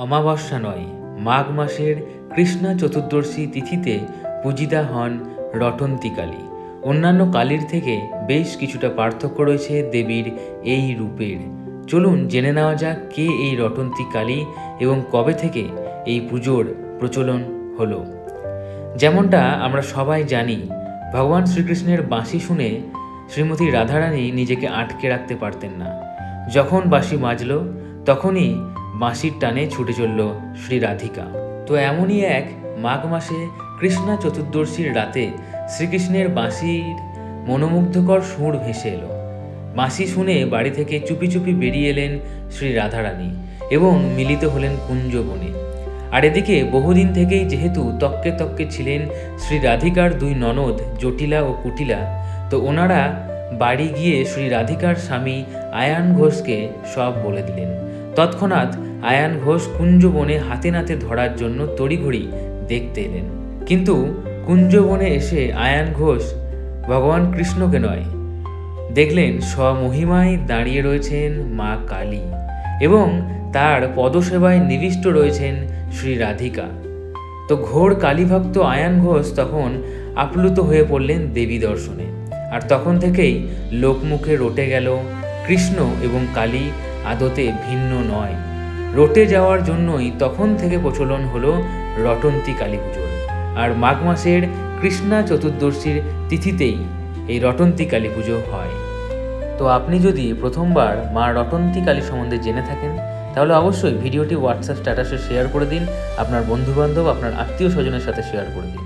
অমাবস্যা নয়, মাঘ মাসের কৃষ্ণা চতুর্দশী তিথিতে পূজিতা হন রটন্তী কালী। অন্যান্য কালীর থেকে বেশ কিছুটা পার্থক্য রয়েছে দেবীর এই রূপের। চলুন জেনে নেওয়া যাক কে এই রটন্তী কালী এবং কবে থেকে এই পুজোর প্রচলন হলো। যেমনটা আমরা সবাই জানি, ভগবান শ্রীকৃষ্ণের বাঁশি শুনে শ্রীমতী রাধারানী নিজেকে আটকে রাখতে পারতেন না। যখন বাঁশি বাজল তখনই বাঁশির টানে ছুটে চলল শ্রী রাধিকা। তো এমনই এক মাঘ মাসে কৃষ্ণা চতুর্দশীর রাতে শ্রীকৃষ্ণের বাঁশির মনোমুগ্ধকর সুর ভেসে এলো। বাঁশি শুনে বাড়ি থেকে চুপি চুপি বেরিয়ে এলেন শ্রী রাধারানী এবং মিলিত হলেন কুঞ্জবনে। আর এদিকে বহুদিন থেকেই যেহেতু তক্কে তক্কে ছিলেন শ্রী রাধিকার দুই ননদ জটিলা ও কুটিলা, তো ওনারা বাড়ি গিয়ে শ্রী রাধিকার স্বামী আয়ান ঘোষকে সব বলে দিলেন। তৎক্ষণাৎ আয়ান ঘোষ কুঞ্জবনে হাতে নাতে ধরার জন্য তড়িঘড়ি দেখতে এলেন। কিন্তু কুঞ্জবনে এসে আয়ান ঘোষ ভগবান কৃষ্ণকে নয়, দেখলেন স্বমহিমায় দাঁড়িয়ে রয়েছেন মা কালী এবং তার পদসেবায় নিবিষ্ট রয়েছেন শ্রী রাধিকা। তো ঘোর কালীভক্ত আয়ান ঘোষ তখন আপ্লুত হয়ে পড়লেন দেবী দর্শনে। আর তখন থেকেই লোকমুখে রটে গেল কৃষ্ণ এবং কালী আদতে ভিন্ন নয়। রটে যাওয়ার জন্যই তখন থেকে প্রচলন হলো রটন্তী কালী পুজোর। আর মাঘ মাসের কৃষ্ণা চতুর্দশীর তিথিতেই এই রটন্তী কালী পুজো হয়। তো আপনি যদি প্রথমবার মা রটন্তী কালী সম্বন্ধে জেনে থাকেন, তাহলে অবশ্যই ভিডিওটি হোয়াটসঅ্যাপ স্ট্যাটাসে শেয়ার করে দিন, আপনার বন্ধুবান্ধব, আপনার আত্মীয় স্বজনের সাথে শেয়ার করে দিন।